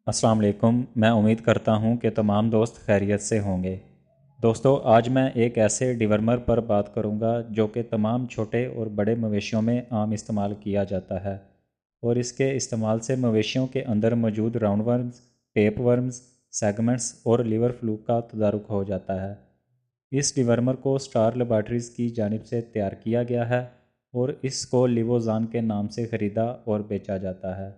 अस्सलाम वालेकुम। मैं उम्मीद करता हूँ कि तमाम दोस्त खैरियत से होंगे। दोस्तों, आज मैं एक ऐसे डिवर्मर पर बात करूँगा जो कि तमाम छोटे और बड़े मवेशियों में आम इस्तेमाल किया जाता है और इसके इस्तेमाल से मवेशियों के अंदर मौजूद round worms, tape worms, segments और लीवर फ्लू का तदारुक हो जाता है। इस डिवर्मर को स्टार लेबॉरेटरीज़ की जानिब से तैयार किया गया है और इसको लिवोज़ान के नाम से ख़रीदा और बेचा जाता है।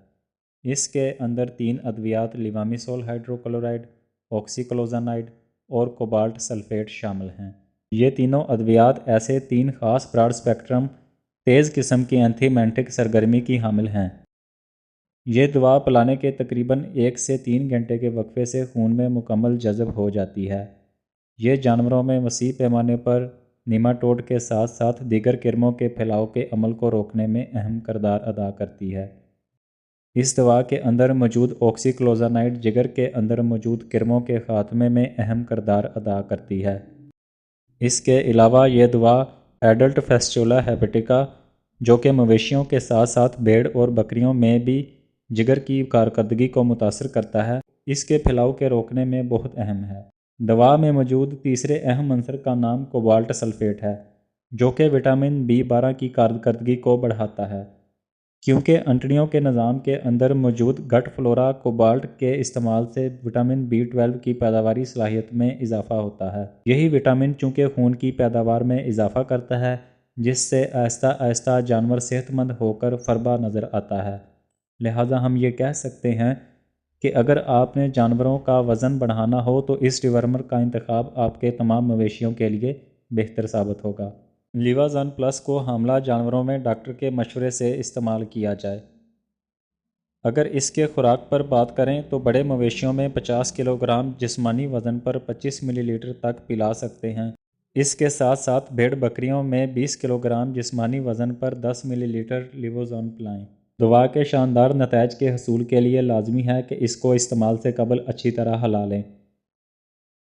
इसके अंदर 3 अद्वियात लिवामिसोल हाइड्रोक्लोराइड, ऑक्सीक्लोजानाइड और कोबाल्ट सल्फेट शामिल हैं। ये तीनों अद्वियात ऐसे 3 ख़ास ब्रॉड स्पेक्ट्रम तेज़ किस्म की एंथीमेंटिक सरगर्मी की हामिल हैं। ये दवा पिलाने के तकरीबन 1 से 3 घंटे के वक्फे से खून में मुकम्मल जज़ब हो जाती है। ये जानवरों में वसी पैमाने पर निमाटोड के साथ साथ दीगर किरमों के फैलाव के अमल को रोकने में अहम किरदार अदा करती है। इस दवा के अंदर मौजूद ऑक्सीक्लोजानाइड जिगर के अंदर मौजूद किरमों के ख़ात्मे में अहम किरदार अदा करती है। इसके अलावा ये दवा एडल्ट फेस्टुला हेपेटिका, जो कि मवेशियों के साथ साथ भेड़ और बकरियों में भी जिगर की कारकर्दगी को मुतासर करता है, इसके फैलाव के रोकने में बहुत अहम है। दवा में मौजूद तीसरे अहम अंसर का नाम कोबाल्ट सल्फेट है, जो कि विटामिन B12 की कारकर्दगी को बढ़ाता है। क्योंकि अंतड़ियों के निज़ाम के अंदर मौजूद गट फ्लोरा कोबाल्ट के इस्तेमाल से विटामिन B12 की पैदावारी सलाहियत में इजाफा होता है। यही विटामिन चूँकि खून की पैदावार में इजाफा करता है, जिससे आहिस्ता आहिस्ता जानवर सेहतमंद होकर फरबा नज़र आता है। लिहाजा हम ये कह सकते हैं कि अगर आपने जानवरों का वज़न बढ़ाना हो तो इस डिवर्मर का इंतखाब आपके तमाम मवेशियों के लिए बेहतर साबित होगा। लिवाज़ान प्लस को हामला जानवरों में डॉक्टर के मशवरे से इस्तेमाल किया जाए। अगर इसके खुराक पर बात करें तो बड़े मवेशियों में 50 किलोग्राम जिस्मानी वज़न पर 25 मिलीलीटर तक पिला सकते हैं। इसके साथ साथ भेड़ बकरियों में 20 किलोग्राम जिस्मानी वज़न पर 10 मिलीलीटर लिवोज़ान पिलाएं। दवा के शानदार नतज के हसूल के लिए लाजमी है कि इसको इस्तेमाल से कबल अच्छी तरह हिला लें।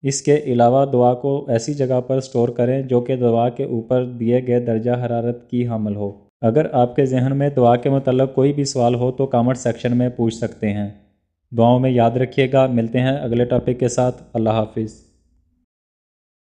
इसके अलावा दवा को ऐसी जगह पर स्टोर करें जो कि दवा के ऊपर दिए गए दर्जा हरारत की हामिल हो। अगर आपके जहन में दवा के मतलब कोई भी सवाल हो तो कमेंट सेक्शन में पूछ सकते हैं। दुआओं में याद रखिएगा। मिलते हैं अगले टॉपिक के साथ। अल्लाह हाफिज़।